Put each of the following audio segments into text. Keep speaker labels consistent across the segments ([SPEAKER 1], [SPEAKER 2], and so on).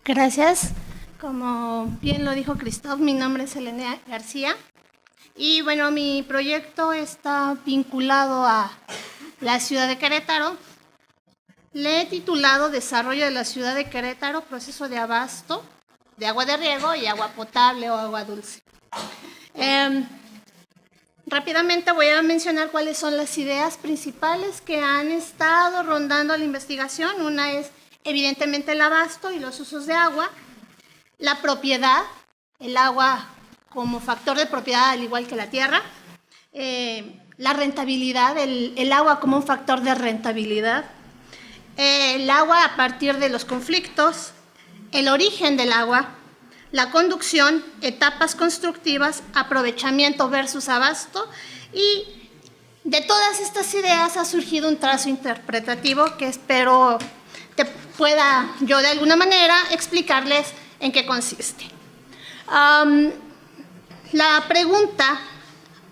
[SPEAKER 1] Gracias. Como bien lo dijo Christoph, mi nombre es Elena García y bueno, mi proyecto está vinculado a la ciudad de Querétaro. Le he titulado Desarrollo de la ciudad de Querétaro, proceso de abasto de agua de riego y agua potable o agua dulce. Rápidamente voy a mencionar cuáles son las ideas principales que han estado rondando la investigación. Una es evidentemente el abasto y los usos de agua, la propiedad, el agua como factor de propiedad al igual que la tierra, la rentabilidad, el agua como un factor de rentabilidad, el agua a partir de los conflictos, el origen del agua, la conducción, etapas constructivas, aprovechamiento versus abasto, y de todas estas ideas ha surgido un trazo interpretativo que espero te pueda yo de alguna manera explicarles en qué consiste. La pregunta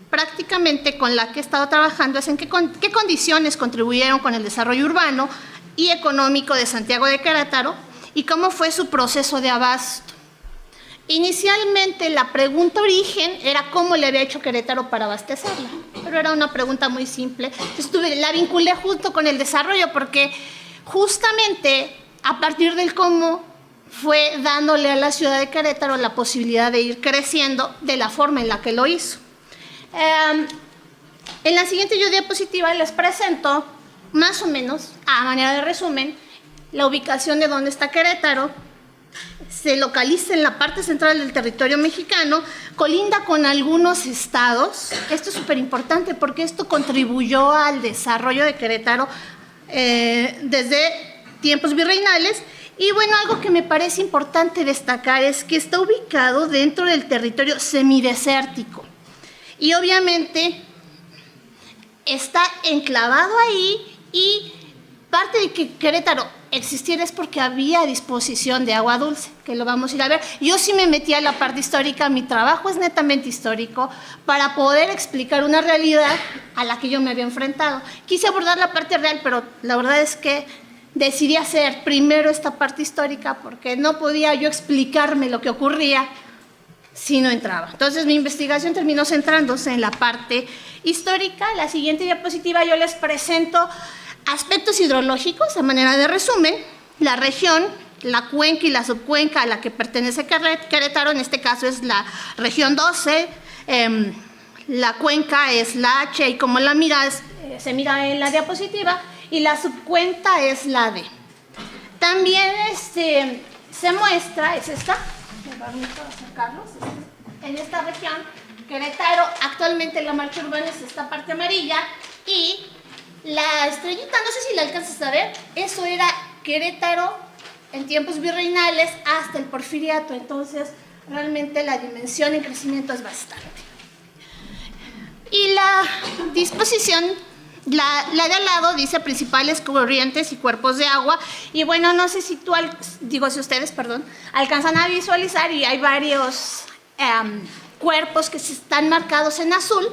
[SPEAKER 1] prácticamente con la que he estado trabajando es en qué condiciones contribuyeron con el desarrollo urbano y económico de Santiago de Querétaro y cómo fue su proceso de abasto. Inicialmente la pregunta origen era cómo le había hecho Querétaro para abastecerla, pero era una pregunta muy simple. Entonces la vinculé junto con el desarrollo porque justamente a partir del cómo fue dándole a la ciudad de Querétaro la posibilidad de ir creciendo de la forma en la que lo hizo. En la siguiente diapositiva les presento más o menos, a manera de resumen, la ubicación de dónde está Querétaro. Se localiza en la parte central del territorio mexicano, colinda con algunos estados. Esto es súper importante porque esto contribuyó al desarrollo de Querétaro desde tiempos virreinales. Y bueno, algo que me parece importante destacar es que está ubicado dentro del territorio semidesértico. Y obviamente está enclavado ahí, y parte de que Querétaro existiera es porque había disposición de agua dulce, que lo vamos a ir a ver. Yo sí me metí a la parte histórica, mi trabajo es netamente histórico, para poder explicar una realidad a la que yo me había enfrentado. Quise abordar la parte real, pero la verdad es que decidí hacer primero esta parte histórica porque no podía yo explicarme lo que ocurría si no entraba. Entonces mi investigación terminó centrándose en la parte histórica. La siguiente diapositiva yo les presento aspectos hidrológicos a manera de resumen, la región, la cuenca y la subcuenca a la que pertenece Querétaro, en este caso es la región 12, la cuenca es la H y como la miras, se mira en la diapositiva, y la subcuenca es la D. También se muestra, es esta, me permito acercarlos, en esta región, Querétaro, actualmente la marca urbana es esta parte amarilla, y la estrellita, no sé si la alcanzas a ver, eso era Querétaro en tiempos virreinales hasta el porfiriato, entonces realmente la dimensión en crecimiento es bastante. Y la disposición, la de al lado dice principales corrientes y cuerpos de agua, y bueno, no sé si si ustedes, alcanzan a visualizar, y hay varios cuerpos que están marcados en azul,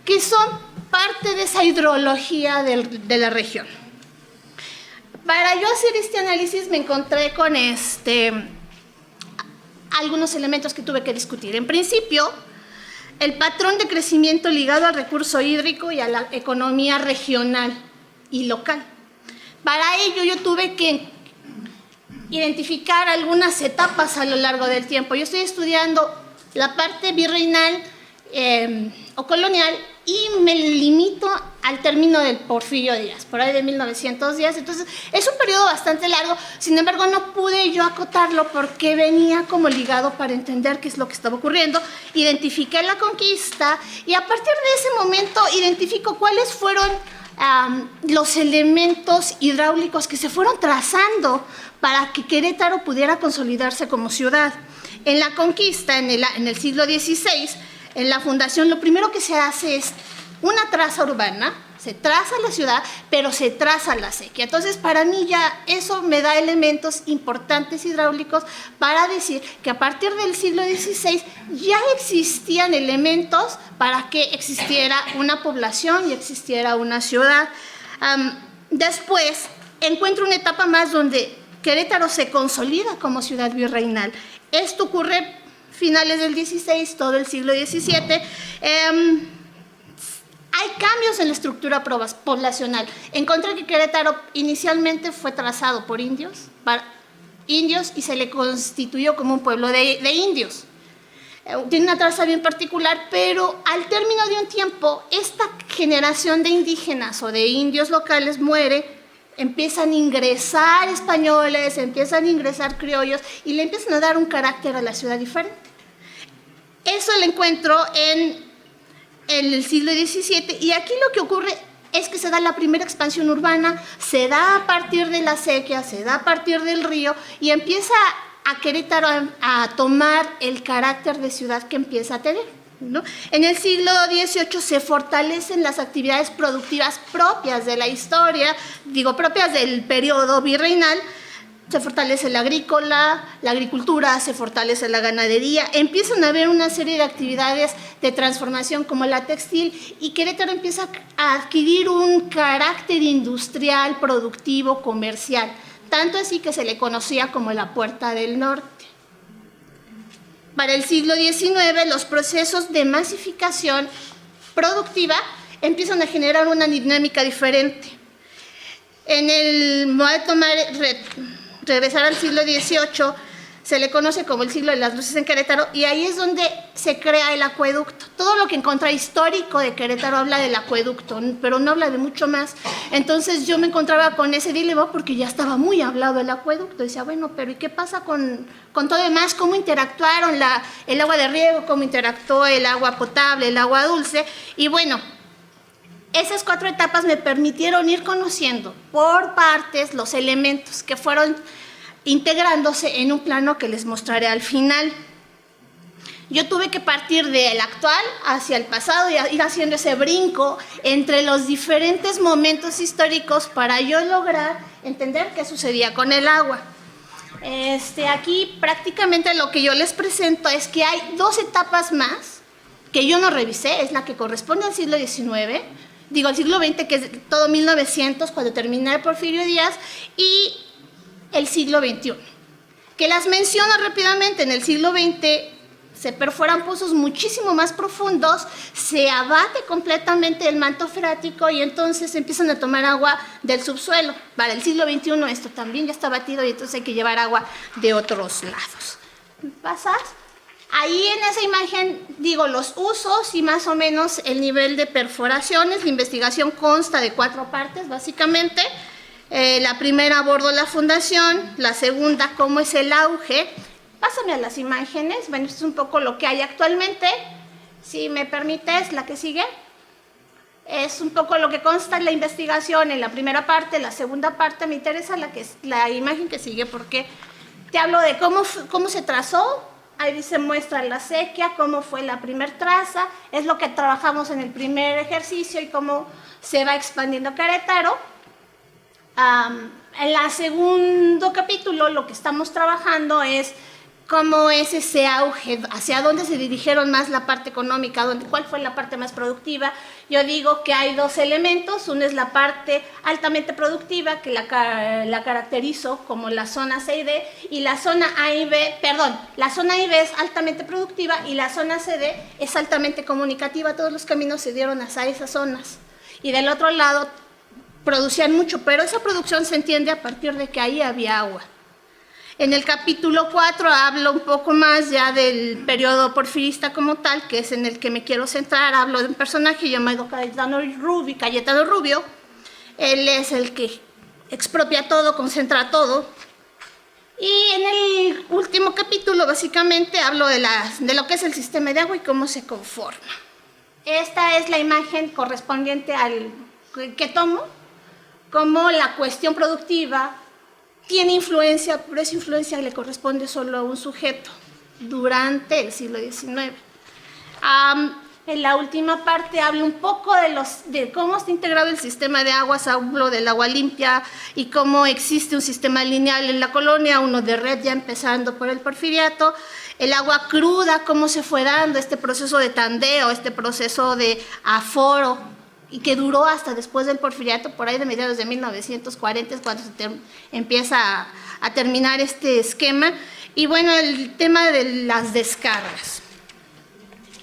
[SPEAKER 1] que son parte de esa hidrología de la región. Para yo hacer este análisis me encontré con algunos elementos que tuve que discutir. En principio, el patrón de crecimiento ligado al recurso hídrico y a la economía regional y local. Para ello yo tuve que identificar algunas etapas a lo largo del tiempo. Yo estoy estudiando la parte virreinal o colonial, y me limito al término del Porfirio Díaz, por ahí de 1910, entonces es un periodo bastante largo. Sin embargo, no pude yo acotarlo porque venía como ligado para entender qué es lo que estaba ocurriendo. Identifiqué la conquista y a partir de ese momento identifico cuáles fueron los elementos hidráulicos que se fueron trazando para que Querétaro pudiera consolidarse como ciudad. En la conquista, en el siglo XVI, en la fundación, lo primero que se hace es una traza urbana, se traza la ciudad, pero se traza la sequía. Entonces, para mí ya eso me da elementos importantes hidráulicos para decir que a partir del siglo XVI ya existían elementos para que existiera una población y existiera una ciudad. Después, encuentro una etapa más donde Querétaro se consolida como ciudad virreinal. Esto ocurre finales del XVI, todo el siglo XVII. Hay cambios en la estructura poblacional. Encontré que Querétaro inicialmente fue trazado por indios y se le constituyó como un pueblo de indios. Tiene una traza bien particular, pero al término de un tiempo, esta generación de indígenas o de indios locales muere, empiezan a ingresar españoles, empiezan a ingresar criollos y le empiezan a dar un carácter a la ciudad diferente. Eso lo encuentro en el siglo XVII, y aquí lo que ocurre es que se da la primera expansión urbana, se da a partir de la sequía, se da a partir del río, y empieza a Querétaro a tomar el carácter de ciudad que empieza a tener, ¿no? En el siglo XVIII se fortalecen las actividades productivas propias de la historia, propias del periodo virreinal. Se fortalece la agricultura, se fortalece la ganadería, empiezan a haber una serie de actividades de transformación como la textil, y Querétaro empieza a adquirir un carácter industrial, productivo, comercial, tanto así que se le conocía como la Puerta del Norte. Para el siglo XIX, los procesos de masificación productiva empiezan a generar una dinámica diferente. Voy a regresar al siglo XVIII, se le conoce como el siglo de las luces en Querétaro, y ahí es donde se crea el acueducto. Todo lo que encontré histórico de Querétaro habla del acueducto, pero no habla de mucho más. Entonces yo me encontraba con ese dilema porque ya estaba muy hablado el acueducto. Decía, bueno, pero ¿y qué pasa con todo lo demás? ¿Cómo interactuaron el agua de riego? ¿Cómo interactuó el agua potable, el agua dulce? Y bueno, esas 4 etapas me permitieron ir conociendo por partes los elementos que fueron integrándose en un plano que les mostraré al final. Yo tuve que partir del actual hacia el pasado y ir haciendo ese brinco entre los diferentes momentos históricos para yo lograr entender qué sucedía con el agua. Aquí prácticamente lo que yo les presento es que hay 2 etapas más que yo no revisé, es la que corresponde al siglo XIX, al siglo XX, que es todo 1900, cuando termina el Porfirio Díaz, y el siglo XXI, que las menciono rápidamente. En el siglo XX se perforan pozos muchísimo más profundos, se abate completamente el manto freático y entonces empiezan a tomar agua del subsuelo. Para el siglo XXI esto también ya está abatido y entonces hay que llevar agua de otros lados. ¿Pasas? Ahí en esa imagen digo los usos y más o menos el nivel de perforaciones. La investigación consta de 4 partes básicamente. La primera abordo la fundación, la segunda cómo es el auge. Pásame a las imágenes. Bueno, esto es un poco lo que hay actualmente. Si me permites, la que sigue. Es un poco lo que consta en la investigación en la primera parte. La segunda parte me interesa la imagen que sigue porque te hablo de cómo se trazó. Ahí se muestra la sequía, cómo fue la primer traza, es lo que trabajamos en el primer ejercicio y cómo se va expandiendo Querétaro. En el segundo capítulo lo que estamos trabajando es cómo es ese auge, hacia dónde se dirigieron más la parte económica, cuál fue la parte más productiva. Yo digo que hay 2 elementos, uno es la parte altamente productiva, que la caracterizo como la zona C y D, y la zona A y B, la zona A y B es altamente productiva y la zona CD es altamente comunicativa. Todos los caminos se dieron hacia esas zonas. Y del otro lado producían mucho, pero esa producción se entiende a partir de que ahí había agua. En el capítulo 4 hablo un poco más ya del periodo porfirista como tal, que es en el que me quiero centrar. Hablo de un personaje llamado Cayetano Rubio. Él es el que expropia todo, concentra todo. Y en el último capítulo básicamente hablo de lo que es el sistema de agua y cómo se conforma. Esta es la imagen correspondiente al que tomo, como la cuestión productiva tiene influencia, pero esa influencia le corresponde solo a un sujeto durante el siglo XIX. En la última parte hablo un poco de cómo está integrado el sistema de aguas. Hablo del agua limpia y cómo existe un sistema lineal en la colonia, uno de red ya empezando por el porfiriato. El agua cruda, cómo se fue dando este proceso de tandeo, este proceso de aforo, y que duró hasta después del porfiriato, por ahí de mediados de 1940, cuando se empieza a terminar este esquema. Y bueno, el tema de las descargas.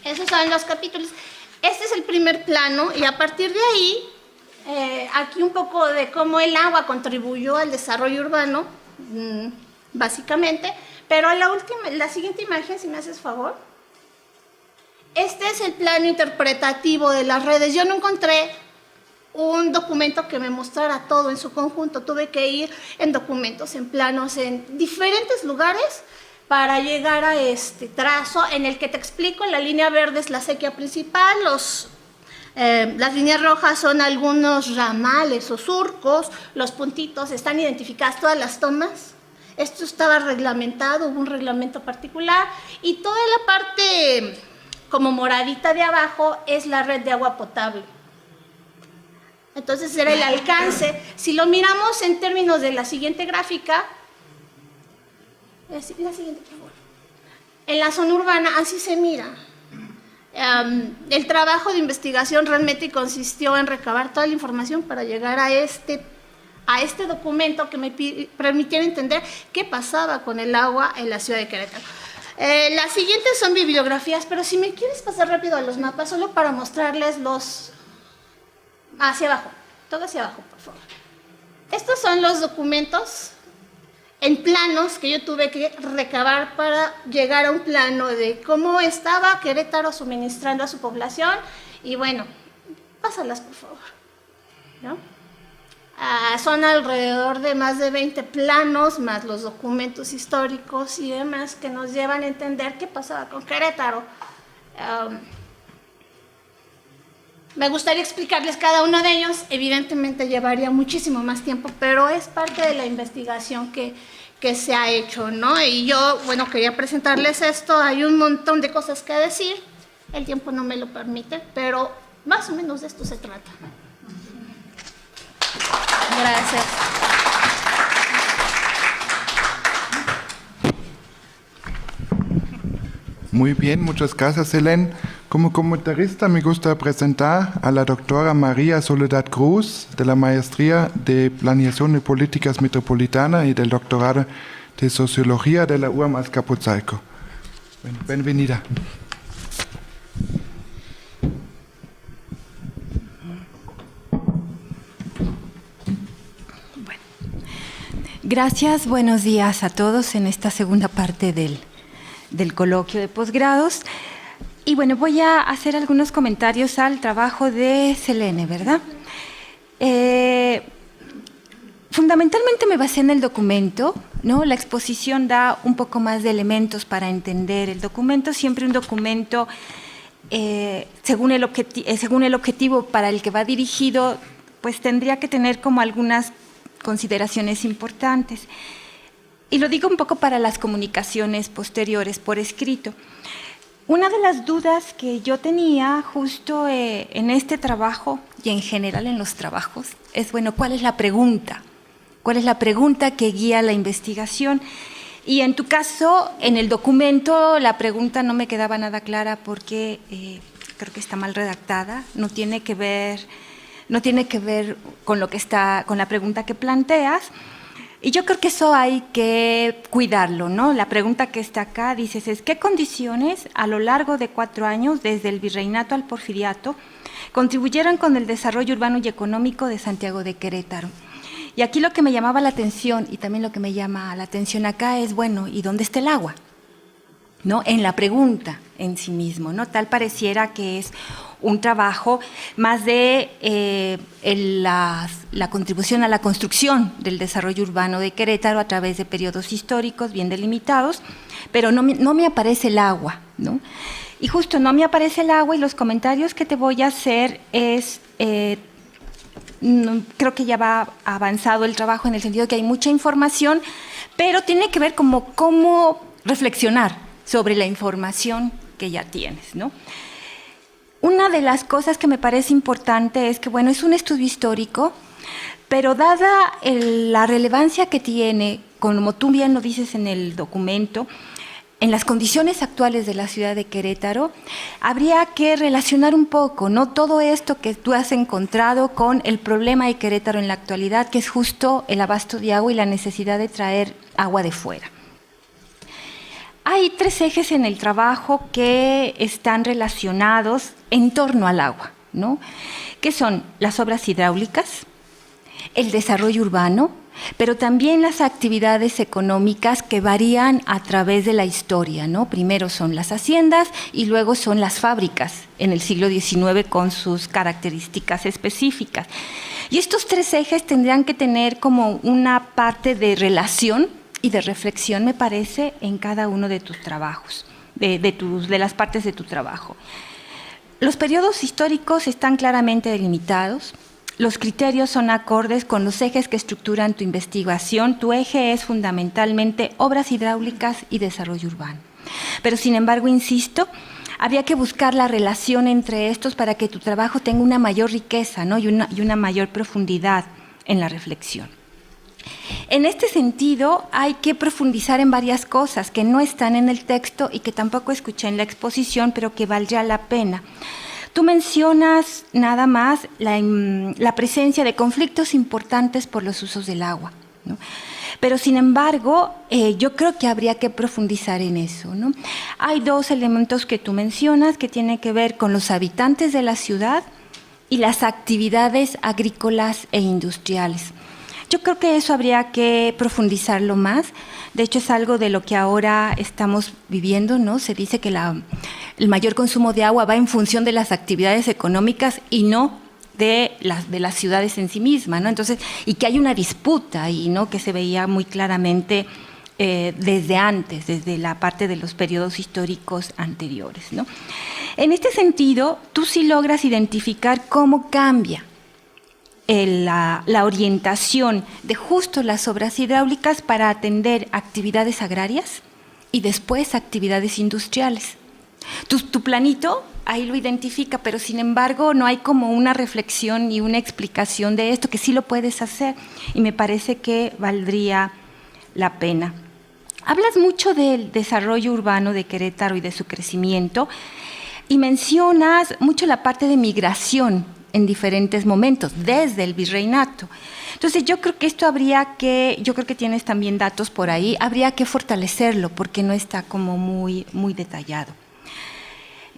[SPEAKER 1] Esos son los capítulos. Este es el primer plano y a partir de ahí, aquí un poco de cómo el agua contribuyó al desarrollo urbano, básicamente. Pero la siguiente imagen, si me haces favor. Este es el plano interpretativo de las redes. Yo no encontré un documento que me mostrara todo en su conjunto. Tuve que ir en documentos, en planos, en diferentes lugares para llegar a este trazo en el que te explico. La línea verde es la sequía principal, las líneas rojas son algunos ramales o surcos, los puntitos están identificadas todas las tomas. Esto estaba reglamentado, hubo un reglamento particular y toda la parte como moradita de abajo es la red de agua potable. Entonces era el alcance. Si lo miramos en términos de la siguiente gráfica, la siguiente, por favor. En la zona urbana así se mira. El trabajo de investigación realmente consistió en recabar toda la información para llegar a este documento que me permitiera entender qué pasaba con el agua en la ciudad de Querétaro. Las siguientes son bibliografías, pero si me quieres pasar rápido a los mapas, solo para mostrarles los... Hacia abajo, todo hacia abajo, por favor. Estos son los documentos en planos que yo tuve que recabar para llegar a un plano de cómo estaba Querétaro suministrando a su población. Y bueno, pásalas, por favor, ¿no? Son alrededor de más de 20 planos, más los documentos históricos y demás que nos llevan a entender qué pasaba con Querétaro. Me gustaría explicarles cada uno de ellos, evidentemente llevaría muchísimo más tiempo, pero es parte de la investigación que se ha hecho, ¿no? Y yo, bueno, quería presentarles esto, hay un montón de cosas que decir, el tiempo no me lo permite, pero más o menos de esto se trata. Gracias.
[SPEAKER 2] Muy bien, muchas gracias, Helen. Como comentarista me gusta presentar a la doctora María Soledad Cruz, de la Maestría de Planeación y Políticas Metropolitana y del Doctorado de Sociología de la UAM Azcapotzalco. Bueno, bienvenida.
[SPEAKER 3] Gracias, buenos días a todos en esta segunda parte del coloquio de posgrados. Y bueno, voy a hacer algunos comentarios al trabajo de Selene, ¿verdad? Fundamentalmente me basé en el documento, ¿no? La exposición da un poco más de elementos para entender el documento. Siempre un documento, según el objetivo para el que va dirigido, pues tendría que tener como algunas consideraciones importantes. Y lo digo un poco para las comunicaciones posteriores por escrito. Una de las dudas que yo tenía justo en este trabajo y en general en los trabajos es, bueno, ¿cuál es la pregunta? ¿Cuál es la pregunta que guía la investigación? Y en tu caso, en el documento, la pregunta no me quedaba nada clara porque creo que está mal redactada, no tiene que ver con lo que está, con la pregunta que planteas. Y yo creo que eso hay que cuidarlo, ¿no? La pregunta que está acá, dices, es ¿qué condiciones a lo largo de 4 años, desde el virreinato al porfiriato, contribuyeron con el desarrollo urbano y económico de Santiago de Querétaro? Y aquí lo que me llamaba la atención, y también lo que me llama la atención acá es, bueno, ¿y dónde está el agua? ¿No? En la pregunta en sí mismo, ¿no? Tal pareciera que es un trabajo más de la contribución a la construcción del desarrollo urbano de Querétaro a través de periodos históricos bien delimitados, pero no me aparece el agua, ¿no? Y justo no me aparece el agua y los comentarios que te voy a hacer es, creo que ya va avanzado el trabajo en el sentido de que hay mucha información, pero tiene que ver como cómo reflexionar sobre la información que ya tienes, ¿no? Una de las cosas que me parece importante es que, bueno, es un estudio histórico, pero dada la relevancia que tiene, como tú bien lo dices en el documento, en las condiciones actuales de la ciudad de Querétaro, habría que relacionar un poco, ¿no?, todo esto que tú has encontrado con el problema de Querétaro en la actualidad, que es justo el abasto de agua y la necesidad de traer agua de fuera. Hay 3 ejes en el trabajo que están relacionados en torno al agua, ¿no?, que son las obras hidráulicas, el desarrollo urbano, pero también las actividades económicas que varían a través de la historia, ¿no? Primero son las haciendas y luego son las fábricas en el siglo XIX con sus características específicas. Y estos 3 ejes tendrían que tener como una parte de relación y de reflexión, me parece, en cada uno de tus trabajos, de las partes de tu trabajo. Los periodos históricos están claramente delimitados. Los criterios son acordes con los ejes que estructuran tu investigación. Tu eje es fundamentalmente obras hidráulicas y desarrollo urbano. Pero, sin embargo, insisto, habría que buscar la relación entre estos para que tu trabajo tenga una mayor riqueza, ¿no?, y una mayor profundidad en la reflexión. En este sentido, hay que profundizar en varias cosas que no están en el texto y que tampoco escuché en la exposición, pero que valdría la pena. Tú mencionas nada más la presencia de conflictos importantes por los usos del agua, ¿no? Pero, sin embargo, yo creo que habría que profundizar en eso, ¿no? Hay 2 elementos que tú mencionas que tienen que ver con los habitantes de la ciudad y las actividades agrícolas e industriales. Yo creo que eso habría que profundizarlo más. De hecho, es algo de lo que ahora estamos viviendo, ¿no? Se dice que el mayor consumo de agua va en función de las actividades económicas y no de las ciudades en sí mismas, ¿no? Entonces, y que hay una disputa ahí, ¿no?, que se veía muy claramente desde antes, desde la parte de los periodos históricos anteriores, ¿no? En este sentido, tú sí logras identificar cómo cambia la orientación de justo las obras hidráulicas para atender actividades agrarias y después actividades industriales. Tu planito ahí lo identifica, pero sin embargo no hay como una reflexión y una explicación de esto, que sí lo puedes hacer y me parece que valdría la pena. Hablas mucho del desarrollo urbano de Querétaro y de su crecimiento y mencionas mucho la parte de migración en diferentes momentos, desde el virreinato. Entonces, yo creo que yo creo que tienes también datos por ahí, habría que fortalecerlo porque no está como muy detallado.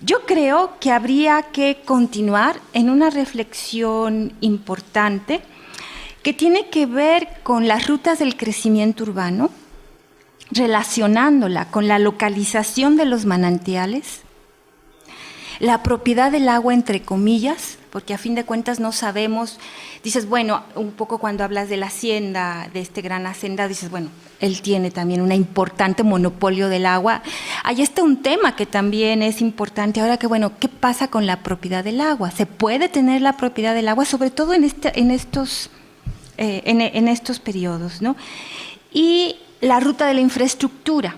[SPEAKER 3] Yo creo que habría que continuar en una reflexión importante que tiene que ver con las rutas del crecimiento urbano, relacionándola con la localización de los manantiales, la propiedad del agua, entre comillas, porque a fin de cuentas no sabemos, dices, bueno, un poco cuando hablas de la hacienda, de este gran hacendado, dices, bueno, él tiene también un importante monopolio del agua. Ahí está un tema que también es importante. Ahora que, bueno, ¿qué pasa con la propiedad del agua? ¿Se puede tener la propiedad del agua? Sobre todo en estos periodos, ¿no? Y la ruta de la infraestructura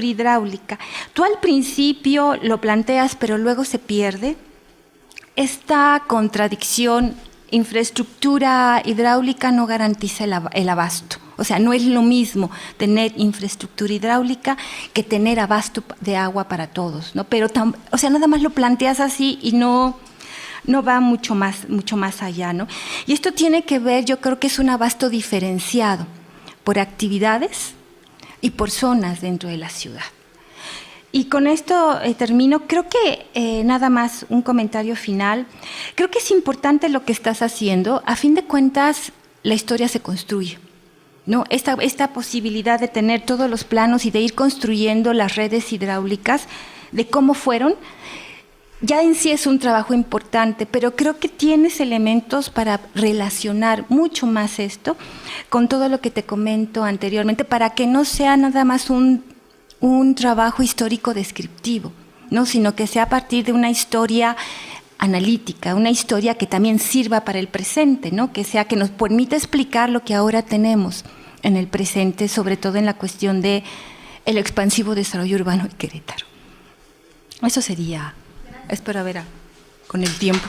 [SPEAKER 3] hidráulica. Tú al principio lo planteas, pero luego se pierde. Esta contradicción, infraestructura hidráulica no garantiza el abasto. O sea, no es lo mismo tener infraestructura hidráulica que tener abasto de agua para todos, ¿no? Pero, o sea, nada más lo planteas así y no va mucho más allá, ¿no? Y esto tiene que ver, yo creo que es un abasto diferenciado por actividades y por zonas dentro de la ciudad. Y con esto termino. Creo que nada más un comentario final. Creo que es importante lo que estás haciendo. A fin de cuentas, la historia se construye, ¿no? Esta posibilidad de tener todos los planos y de ir construyendo las redes hidráulicas, de cómo fueron, ya en sí es un trabajo importante, pero creo que tienes elementos para relacionar mucho más esto con todo lo que te comento anteriormente, para que no sea nada más un trabajo histórico descriptivo, ¿no? Sino que sea a partir de una historia analítica, una historia que también sirva para el presente, ¿no? Que nos permita explicar lo que ahora tenemos en el presente, sobre todo en la cuestión de el expansivo desarrollo urbano de Querétaro. Eso sería. Espero ver con el tiempo.